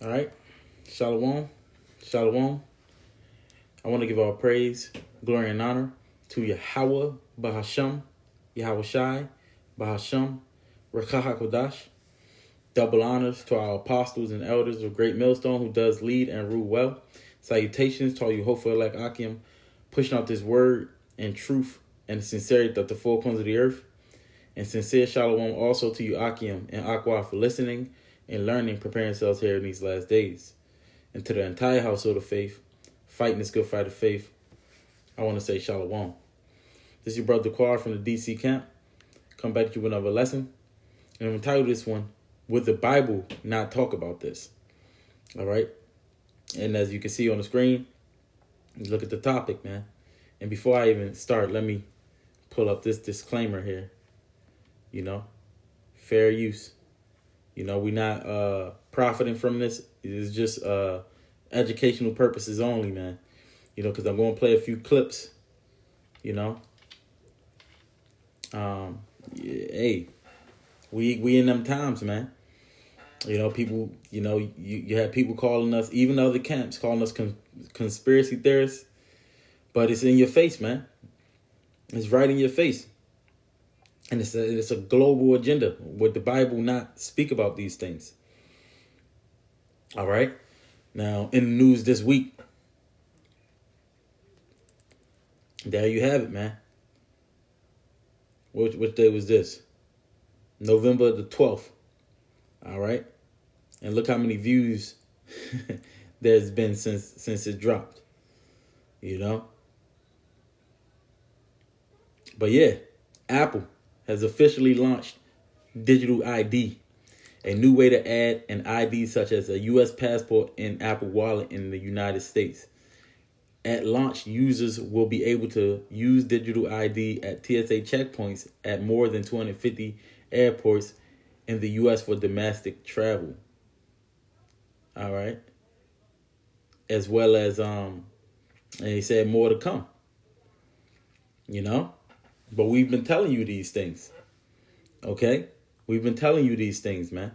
All right. Shalom. Shalom. I want to give all praise, glory, and honor to Yahweh Bahasham, Yahweh Shai, Bahasham, Rakah HaKodash. Double honors to our apostles and elders of Great Millstone who does lead and rule well. Salutations to all you hopeful elect Akim, pushing out this word and truth and sincerity of the four corners of the earth. And sincere shalom also to you Akim and Aqua for listening and learning, preparing yourselves here in these last days. And to the entire household of faith, fighting this good fight of faith, I want to say shalom. This is your brother Quar from the DC camp. Come back to you with another lesson. And I'm going to title this one, Would the Bible Not Talk About This? All right. And as you can see on the screen, look at the topic, man. And before I even start, let me pull up this disclaimer here. You know, fair use. You know, we're not profiting from this. It's just educational purposes only, man. You know, because I'm going to play a few clips, you know. Yeah, hey, we in them times, man. You know, people, you know, you have people calling us, even other camps, calling us conspiracy theorists. But it's in your face, man. It's right in your face. And it's a global agenda. Would the Bible not speak about these things? All right. Now, in the news this week, there you have it, man. Which day was this? November the 12th. All right. And look how many views there's been since it dropped. You know? But yeah, Apple has officially launched digital ID, a new way to add an ID such as a U.S. passport in Apple Wallet in the United States. At launch, users will be able to use digital ID at TSA checkpoints at more than 250 airports in the U.S. for domestic travel. All right. As well as, and he said more to come. You know? But we've been telling you these things. Okay? We've been telling you these things, man.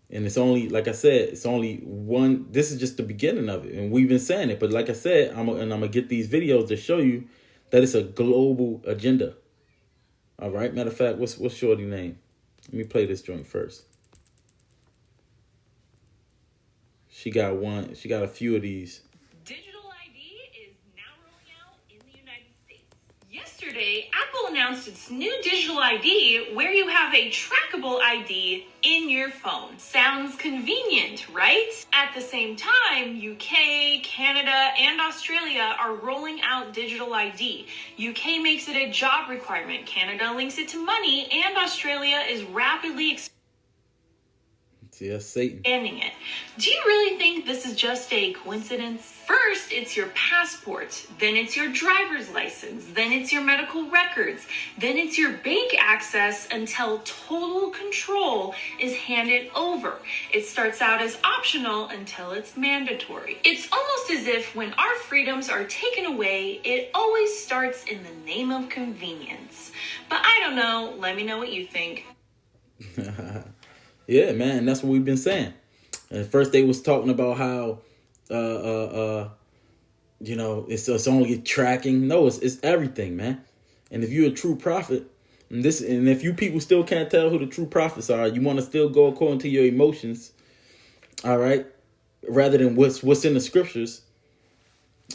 And it's only, like I said, it's only one. This is just the beginning of it. And we've been saying it. But like I said, I'm going to get these videos to show you that it's a global agenda. All right? Matter of fact, what's Shorty's name? Let me play this joint first. She got a few of these. Digital ID is now rolling out in the United States. Yesterday, Apple announced its new digital ID where you have a trackable ID in your phone. Sounds convenient, right? At the same time, UK, Canada, and Australia are rolling out digital ID. UK makes it a job requirement, Canada links it to money, and Australia is rapidly Yeah, Satan. expanding it. Do you really think this is just a coincidence? First, it's your passport, then it's your driver's license, then it's your medical records, then it's your bank access until total control is handed over. It starts out as optional until it's mandatory. It's almost as if when our freedoms are taken away, it always starts in the name of convenience. But I don't know. Let me know what you think. Yeah, man, and that's what we've been saying. And first they was talking about how, you know, it's only tracking. No, it's everything, man. And if you're a true prophet, and if you people still can't tell who the true prophets are, you want to still go according to your emotions, all right, rather than what's in the scriptures.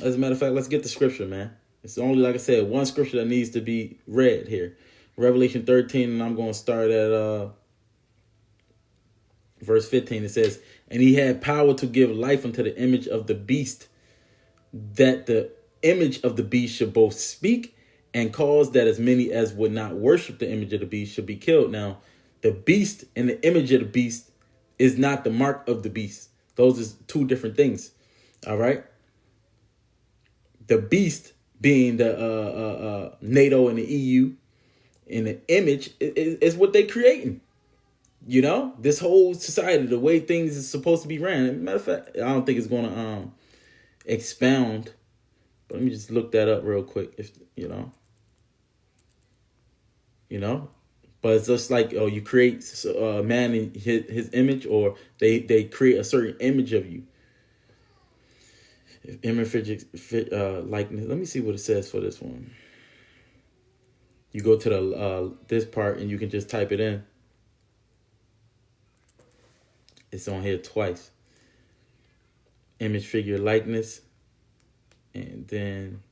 As a matter of fact, let's get the scripture, man. It's only, like I said, one scripture that needs to be read here. Revelation 13, and I'm going to start at verse 15. It says, and he had power to give life unto the image of the beast, that the image of the beast should both speak and cause that as many as would not worship the image of the beast should be killed. Now, the beast and the image of the beast is not the mark of the beast. Those is two different things. All right. The beast being the NATO and the EU, and the image is what they're creating. You know, this whole society, the way things is supposed to be ran. Matter of fact, I don't think it's going to expound. But let me just look that up real quick. If you know, But it's just like, oh, you create a man in his image, or they create a certain image of you. Image likeness. Let me see what it says for this one. You go to the this part and you can just type it in. It's on here twice. Image, figure, likeness. And then,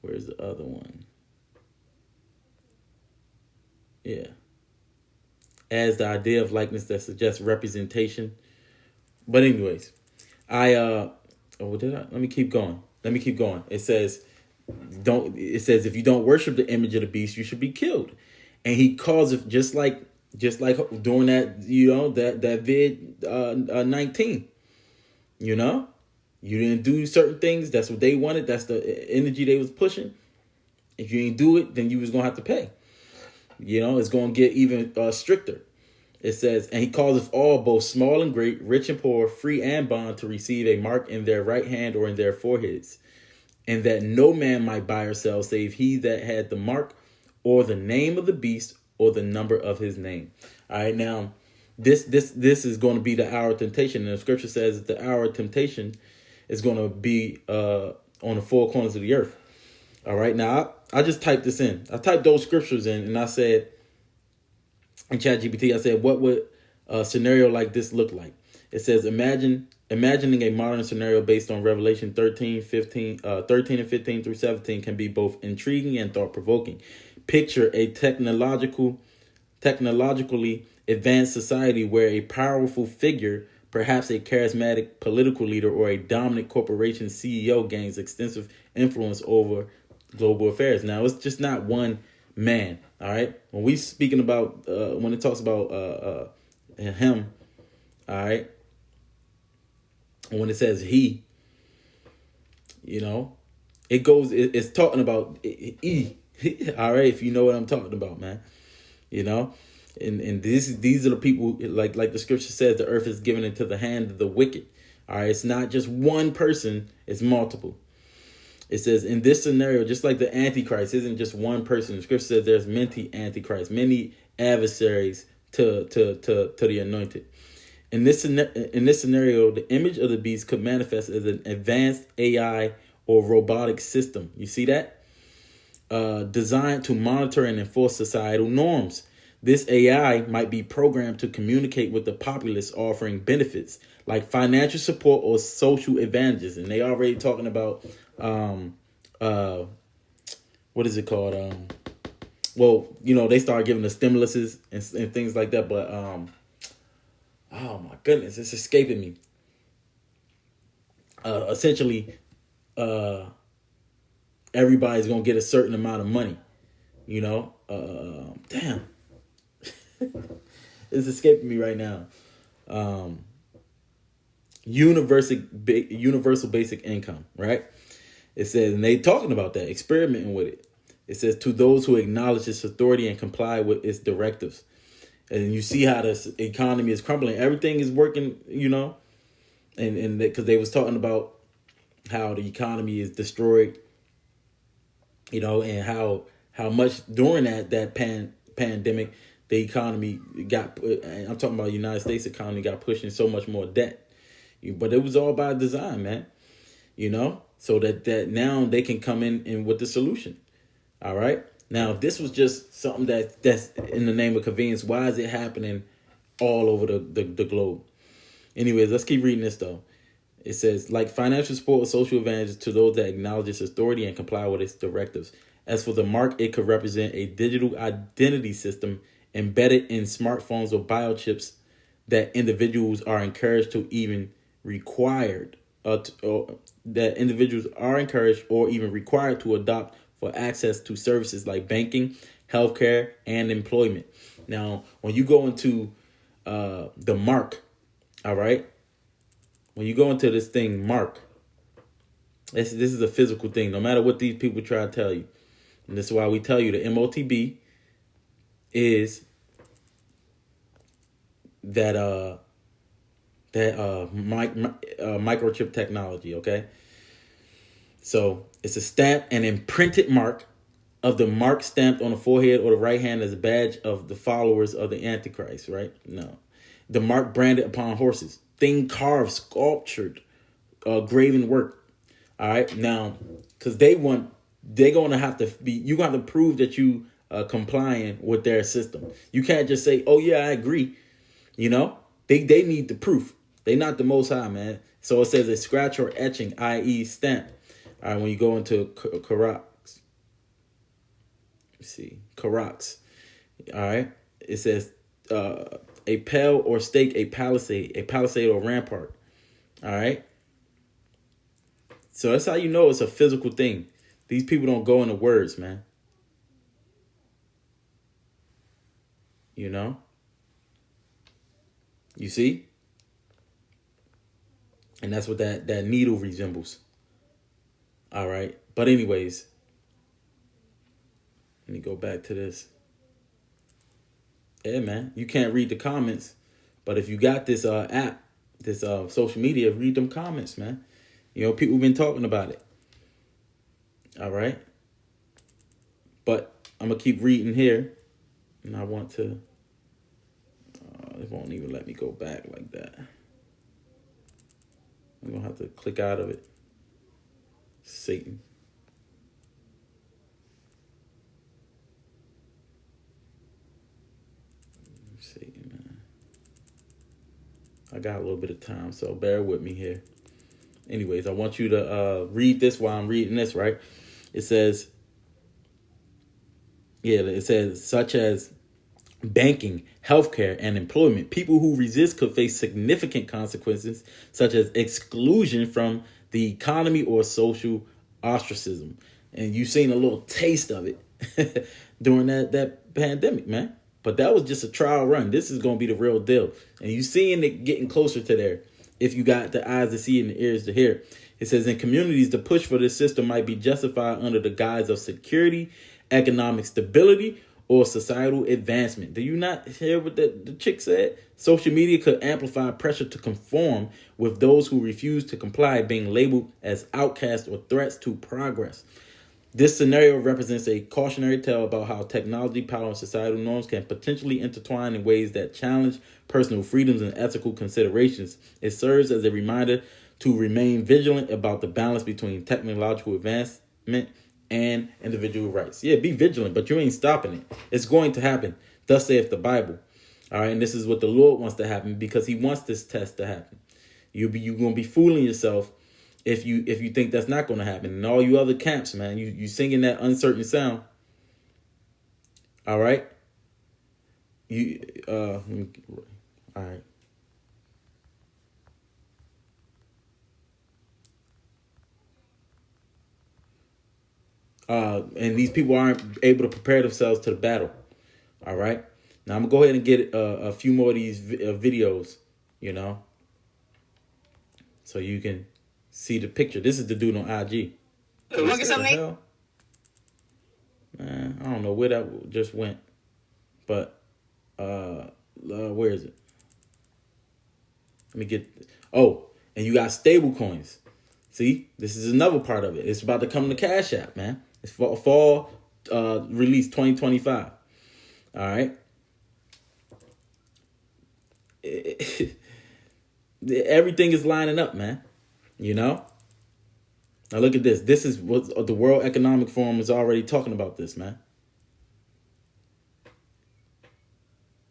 where's the other one? Yeah. As the idea of likeness that suggests representation. But anyways, let me keep going. It says, if you don't worship the image of the beast, you should be killed. And he calls it just like during that, that vid 19. You didn't do certain things. That's what they wanted. That's the energy they was pushing. If you didn't do it, then you was gonna have to pay. It's gonna get even stricter. It says, and he causes all, both small and great, rich and poor, free and bond, to receive a mark in their right hand or in their foreheads, and that no man might buy or sell save he that had the mark, or the name of the beast, or the number of his name. All right, now this is going to be the hour of temptation, and the scripture says that the hour of temptation is going to be on the four corners of the earth. All right, now I just typed this in. I typed those scriptures in, and I said in ChatGPT, I said, what would a scenario like this look like? It says, imagining a modern scenario based on Revelation 13 and 15 through 17 can be both intriguing and thought-provoking. Picture a technologically advanced society where a powerful figure, perhaps a charismatic political leader or a dominant corporation CEO, gains extensive influence over global affairs. Now, it's just not one man. All right. When we speaking about when it talks about him, all right, and when it says he, it's talking about he. All right, if you know what I'm talking about, man. And these are the people, like the scripture says, the earth is given into the hand of the wicked. All right, it's not just one person, it's multiple. It says, in this scenario, just like the Antichrist isn't just one person. The scripture says there's many Antichrists, many adversaries to the anointed. In this scenario, the image of the beast could manifest as an advanced AI or robotic system. You see that? Designed to monitor and enforce societal norms. This AI might be programmed to communicate with the populace, offering benefits like financial support or social advantages. And they already talking about what is it called? They start giving the stimuluses and things like that. But oh my goodness, it's escaping me. Essentially, everybody's gonna get a certain amount of money. Damn. It's escaping me right now. Universal basic income, right? It says, and they talking about that, experimenting with it. It says, to those who acknowledge its authority and comply with its directives. And you see how this economy is crumbling. Everything is working, and because they was talking about how the economy is destroyed, and how much during that pandemic, the economy got, I'm talking about the United States economy, got pushed in so much more debt. But it was all by design, man. So that now they can come in with the solution. All right. Now, if this was just something that's in the name of convenience, why is it happening all over the globe? Anyways, let's keep reading this, though. It says, like financial support or social advantages to those that acknowledge its authority and comply with its directives. As for the mark, it could represent a digital identity system embedded in smartphones or biochips that individuals are encouraged to even required, that individuals are encouraged or even required to adopt for access to services like banking, healthcare, and employment. Now, when you go into the mark, all right, when you go into this thing, mark, this is a physical thing, no matter what these people try to tell you. And this is why we tell you the MOTB is that microchip technology, okay? So it's a stamped and imprinted mark of the mark stamped on the forehead or the right hand as a badge of the followers of the Antichrist, right? No. The mark branded upon horses, thing carved, sculptured, graven work. All right. Now, because they're going to have to be, you're going to have to prove that you complying with their system. You can't just say, oh, yeah, I agree. You know, they need the proof. They not the Most High, man. So it says a scratch or etching, i.e. stamp. All right. When you go into Karax, see, Karax. All right. It says a pale or stake, a palisade or rampart. All right. So that's how you know it's a physical thing. These people don't go into words, man. You know? You see? And that's what that needle resembles. All right. But anyways, let me go back to this. Yeah, man. You can't read the comments. But if you got this app, this social media, read them comments, man. You know, people been talking about it. All right. But I'm going to keep reading here. And I want to. It won't even let me go back like that. I'm going to have to click out of it. Satan. Satan, man. I got a little bit of time, so bear with me here. Anyways, I want you to read this while I'm reading this, right? It says, such as banking, healthcare, and employment. People who resist could face significant consequences, such as exclusion from the economy or social ostracism. And you've seen a little taste of it during that pandemic, man. But that was just a trial run. This is going to be the real deal. And you're seeing it getting closer to there if you got the eyes to see and the ears to hear. It says in communities, the push for this system might be justified under the guise of security, economic stability, or societal advancement. Do you not hear what the chick said? Social media could amplify pressure to conform, with those who refuse to comply being labeled as outcasts or threats to progress. This scenario represents a cautionary tale about how technology, power, and societal norms can potentially intertwine in ways that challenge personal freedoms and ethical considerations. It serves as a reminder to remain vigilant about the balance between technological advancement and individual rights. Yeah, be vigilant, but you ain't stopping it. It's going to happen. Thus saith the Bible. All right, and this is what the Lord wants to happen because he wants this test to happen. You're going to be fooling yourself if you think that's not going to happen. And all you other camps, man, you singing that uncertain sound. All right? All right. And these people aren't able to prepare themselves to the battle. All right? Now, I'm going to go ahead and get a few more of these videos, you know, so you can see the picture. This is the dude on IG. Want get something? Hell? Man, I don't know where that just went. But, where is it? Let me get... Oh, and you got stable coins. See? This is another part of it. It's about to come to Cash App, man. It's fall release 2025. All right? Everything is lining up, man. You know? Now look at this. This is what the World Economic Forum is already talking about this, man.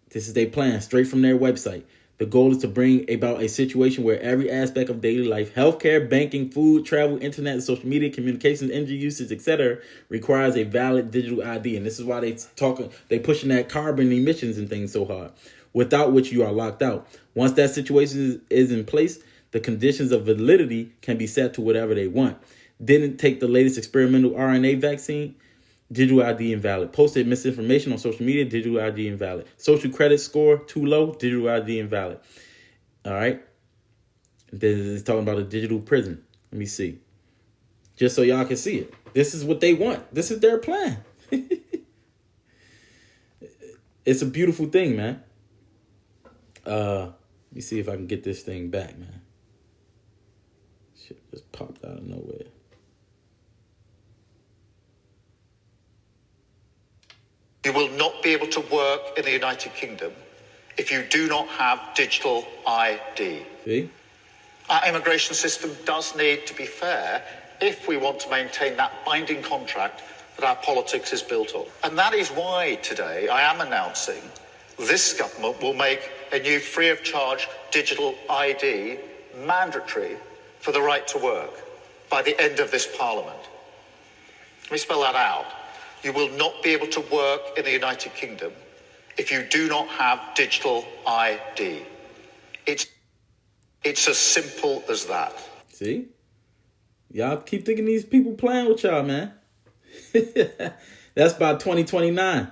This is their plan straight from their website. The goal is to bring about a situation where every aspect of daily life, healthcare, banking, food, travel, internet, social media, communications, energy usage, etc., requires a valid digital ID. And this is why they pushing that carbon emissions and things so hard, without which you are locked out. Once that situation is in place, the conditions of validity can be set to whatever they want. Didn't take the latest experimental RNA vaccine? Digital ID invalid. Posted misinformation on social media? Digital ID invalid. Social credit score too low? Digital ID invalid. All right. This is talking about a digital prison. Let me see. Just so y'all can see it. This is what they want. This is their plan. It's a beautiful thing, man. Let me see if I can get this thing back, man. Shit just popped out of nowhere. You will not be able to work in the United Kingdom if you do not have digital ID. See? Our immigration system does need to be fair if we want to maintain that binding contract that our politics is built on. And that is why today I am announcing this government will make a new free of charge digital ID mandatory for the right to work by the end of this Parliament. Let me spell that out. You will not be able to work in the United Kingdom if you do not have digital ID. It's as simple as that. See? Y'all keep thinking these people playing with y'all, man. That's by 2029.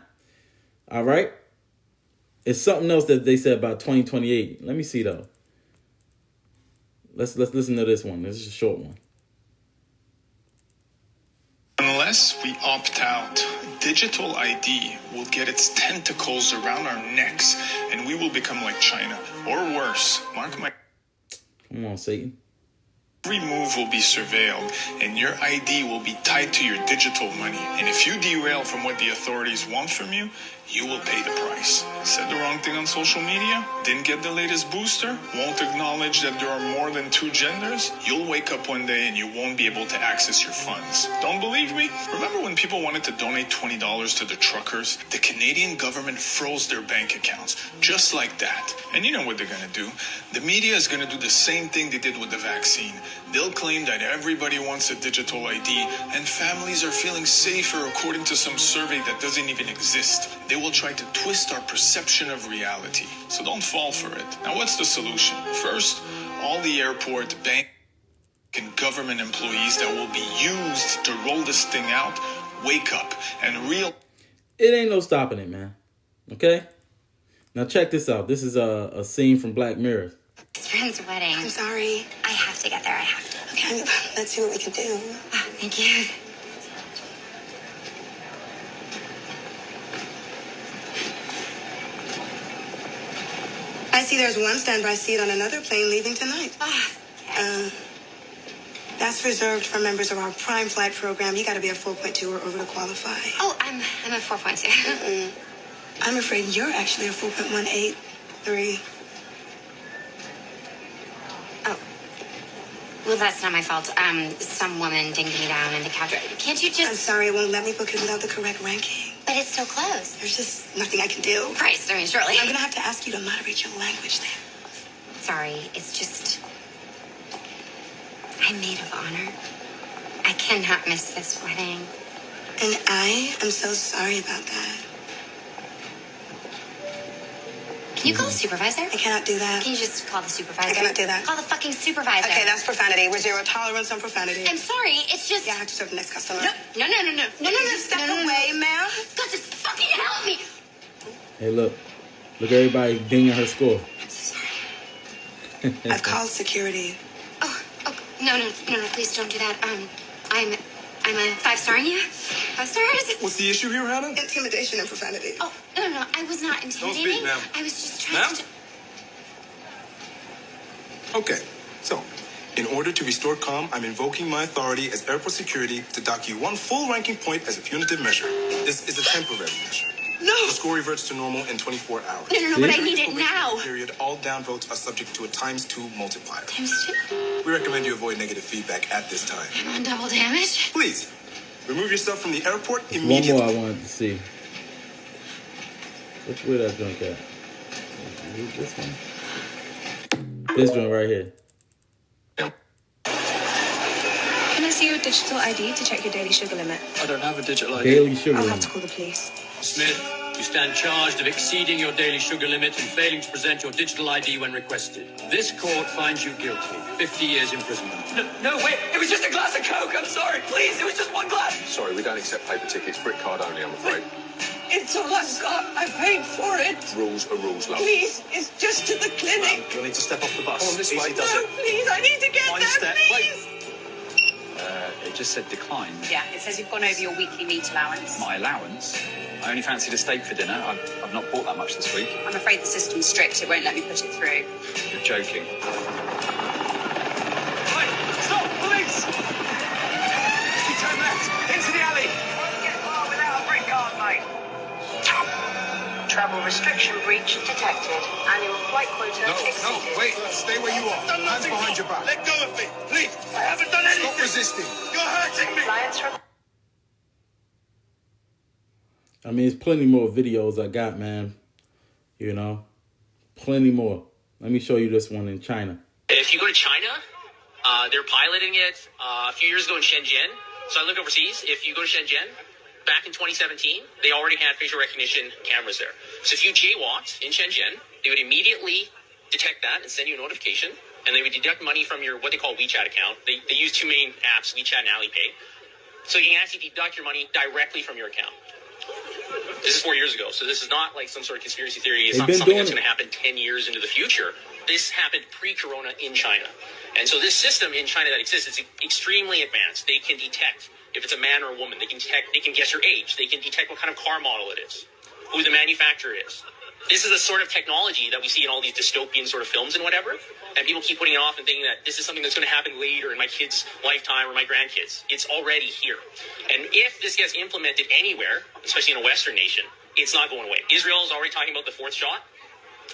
All right? It's something else that they said about 2028. Let me see, though. Let's listen to this one. This is a short one. Unless we opt out, digital ID will get its tentacles around our necks and we will become like China. Or worse, mark my... Come on, Satan. Every move will be surveilled and your ID will be tied to your digital money. And if you derail from what the authorities want from you, you will pay the price. Said the wrong thing on social media? Didn't get the latest booster? Won't acknowledge that there are more than two genders? You'll wake up one day and you won't be able to access your funds. Don't believe me? Remember when people wanted to donate $20 to the truckers? The Canadian government froze their bank accounts, just like that. And you know what they're gonna do? The media is gonna do the same thing they did with the vaccine. They'll claim that everybody wants a digital ID and families are feeling safer according to some survey that doesn't even exist. They will try to twist our perception of reality. So don't fall for it. Now, what's the solution? First, all the airport, bank, and government employees that will be used to roll this thing out, wake up and It ain't no stopping it, man. Okay? Now check this out. This is a scene from Black Mirror. His friend's wedding. I'm sorry. I have to get there. I have to. Okay, let's see what we can do. Oh, thank you. I see there's one standby seat on another plane leaving tonight. Yes. That's reserved for members of our Prime Flight program. You got to be a 4.2 or over to qualify. Oh, I'm a 4.2. I'm afraid you're actually a 4.183. Oh. Well, that's not my fault. Some woman dinged me down in the counter. Can't you I'm just... sorry, it won't let me book it without the correct ranking. But it's so close. There's just nothing I can do. Christ, I mean, surely. I'm going to have to ask you to moderate your language there. Sorry, it's just... I'm maid of honor. I cannot miss this wedding. And I am so sorry about that. Can you call the supervisor? I cannot do that. Can you just call the supervisor? I cannot do that. Call the fucking supervisor. Okay, that's profanity. We're zero tolerance on profanity. I'm sorry, it's just... Yeah, I have to serve the next customer. No. Step away, ma'am. God, just fucking help me. Hey, look. Look at everybody dinging her score. I'm so sorry. I've called security. Oh, no, please don't do that. I'm a 5-star in you. 5 stars. What's the issue here, Hannah? Intimidation and profanity. Oh, no, I was not intimidating. speak, ma'am. I was just trying Ma'am? to... Okay, so, in order to restore calm, I'm invoking my authority as airport security to dock you 1 full ranking point as a punitive measure. This is a temporary measure. No! The score reverts to normal in 24 hours. No, but I During need this it now. probationary period, all down votes are subject to a ×2 multiplier. ×2? We recommend you avoid negative feedback at this time. I'm on double damage? Please, remove yourself from the airport One immediately. more I wanted to see. Which way that joint at? Is it this one? This one right here. Can I see your digital ID to check your daily sugar limit? I don't have a digital ID. Daily sugar I'll have limit. to call the police. Smith, you stand charged of exceeding your daily sugar limit and failing to present your digital ID when requested. This court finds you guilty. 50 years imprisonment. No, wait. It was just a glass of Coke. I'm sorry. Please, it was just one glass. Sorry, we don't accept paper tickets. Brick card only, I'm afraid. It's all I've got. I paid for it. Rules are rules, love. Please, it's just to the clinic. You'll need to step off the bus. Come on, this way. Easy does No, it. please, I need to get One there, step. please. It just said decline. Yeah, it says you've gone over your weekly meat allowance. My allowance? I only fancied a steak for dinner. I've not bought that much this week. I'm afraid the system's strict. It won't let me put it through. You're joking. Right, stop, police! You turn left, into the alley. Won't get far without a brick card, mate. restriction breach detected. Annual flight quota exceeded. No, wait. Stay where you are. Hands behind your back. Let go of me, please. I haven't done anything. Stop resisting. You're hurting me. I mean, there's plenty more videos I got, man. You know, plenty more. Let me show you this one in China. If you go to China, they're piloting it a few years ago in Shenzhen. So I looked overseas. If you go to Shenzhen, back in 2017, they already had facial recognition cameras there. So if you jaywalked in Shenzhen, they would immediately detect that and send you a notification. And they would deduct money from your, what they call WeChat account. They use two main apps, WeChat and Alipay. So you can actually deduct your money directly from your account. This is 4 years ago, so this is not like some sort of conspiracy theory. It's not something that's going to happen 10 years into the future. This happened pre-corona in China. And so this system in China that exists is extremely advanced. They can detect if it's a man or a woman. They can guess your age. They can detect what kind of car model it is, who the manufacturer is. This is the sort of technology that we see in all these dystopian sort of films and whatever. And people keep putting it off and thinking that this is something that's going to happen later in my kids' lifetime or my grandkids. It's already here. And if this gets implemented anywhere, especially in a Western nation, it's not going away. Israel is already talking about the fourth shot.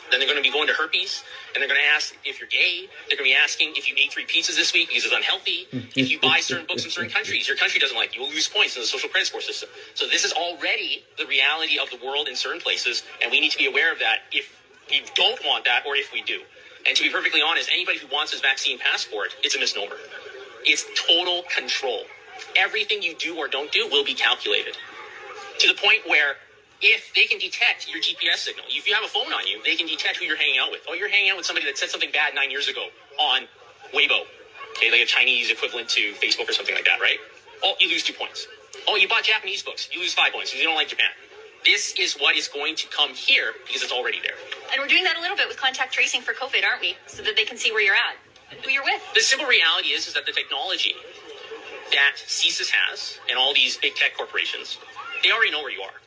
Then they're going to be going to herpes, and they're going to ask if you're gay. They're going to be asking if you ate 3 pizzas this week because it's unhealthy. If you buy certain books in certain countries, your country doesn't like you. You'll lose points in the social credit score system. So this is already the reality of the world in certain places, and we need to be aware of that if we don't want that or if we do. And to be perfectly honest, anybody who wants this vaccine passport, it's a misnomer. It's total control. Everything you do or don't do will be calculated. To the point where if they can detect your GPS signal, if you have a phone on you, they can detect who you're hanging out with. Oh, you're hanging out with somebody that said something bad 9 years ago on Weibo. Okay, like a Chinese equivalent to Facebook or something like that, right? Oh, you lose 2 points. Oh, you bought Japanese books. You lose 5 points because you don't like Japan. This is what is going to come here because it's already there. And we're doing that a little bit with contact tracing for COVID, aren't we? So that they can see where you're at, who you're with. The simple reality is that the technology that CSIS has and all these big tech corporations, they already know where you are.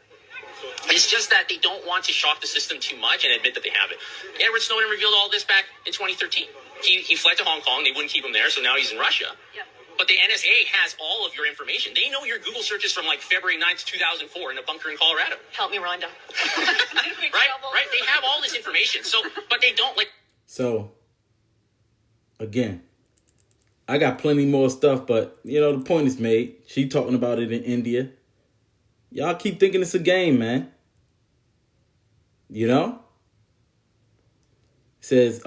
It's just that they don't want to shock the system too much and admit that they have it. Edward Snowden revealed all this back in 2013. He fled to Hong Kong. They wouldn't keep him there, so now he's in Russia. Yep. But the NSA has all of your information. They know your Google searches from like February 9th, 2004 in a bunker in Colorado. Help me, Rhonda. Right? They have all this information. So, but they don't like. So, again, I got plenty more stuff, but, you know, the point is made. She talking about it in India. Y'all keep thinking it's a game, man. You know? It says,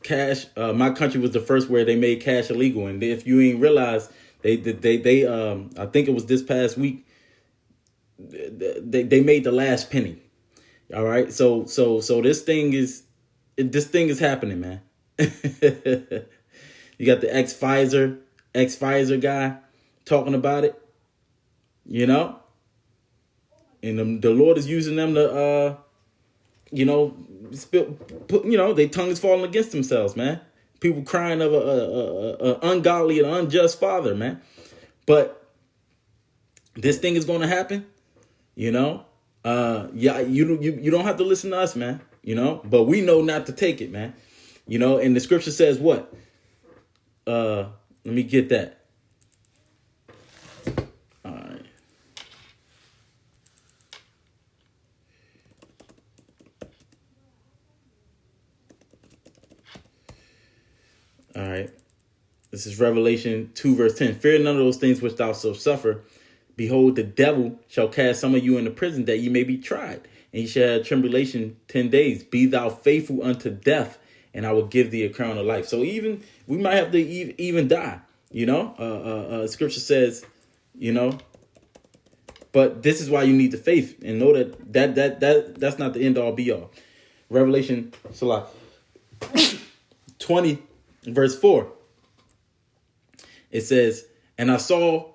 cash, my country was the first where they made cash illegal. And if you ain't realized, they I think it was this past week, they made the last penny. All right. So this thing is happening, man. You got the ex-Pfizer guy talking about it, you know, and the Lord is using them to, their tongue is falling against themselves, man. People crying of a ungodly and unjust father, man. But this thing is going to happen, you know. You don't have to listen to us, man. You know, but we know not to take it, man. You know, and the scripture says what? Let me get that. All right. All right. This is Revelation 2, verse 10. Fear none of those things which thou shalt suffer. Behold, the devil shall cast some of you into prison that ye may be tried. And ye shall have tribulation 10 days. Be thou faithful unto death, and I will give thee a crown of life. So even we might have to even die, you know. Scripture says, you know, but this is why you need the faith and know that's not the end all be all. Revelation 20, verse 4. It says, and I saw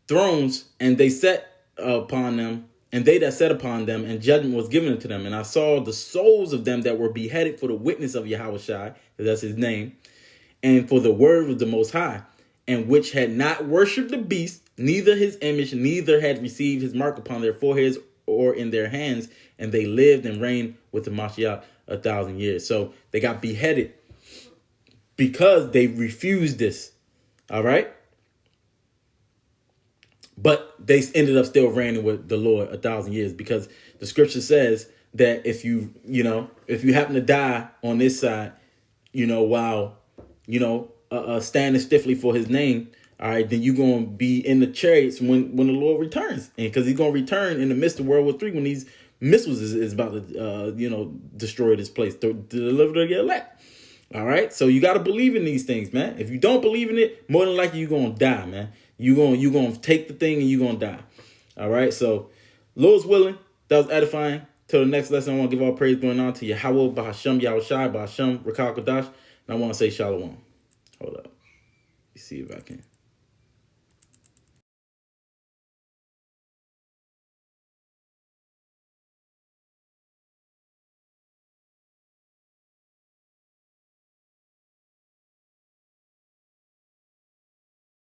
thrones, and they sat upon them, and they that sat upon them, and judgment was given unto them. And I saw the souls of them that were beheaded for the witness of Yahushua, that's his name, and for the word of the Most High, and which had not worshipped the beast, neither his image, neither had received his mark upon their foreheads or in their hands, and they lived and reigned with the Mashiach 1,000 years. So they got beheaded because they refused this. All right. But they ended up still reigning with the Lord 1,000 years, because the scripture says that if you happen to die on this side, while, standing stiffly for his name, all right, then you're going to be in the chariots when the Lord returns. And because he's going to return in the midst of World War III, when these missiles is about to, destroy this place, to deliver to the elect. All right. So you got to believe in these things, man. If you don't believe in it, more than likely you're going to die, man. You're going to take the thing and you're going to die. All right. So Lord's willing, that was edifying. Till the next lesson, I want to give all praise going on to Yahweh, Bahasham, Yahushai, Bahasham, Rakal Kadash. And I want to say Shalom. Hold up. Let me see if I can.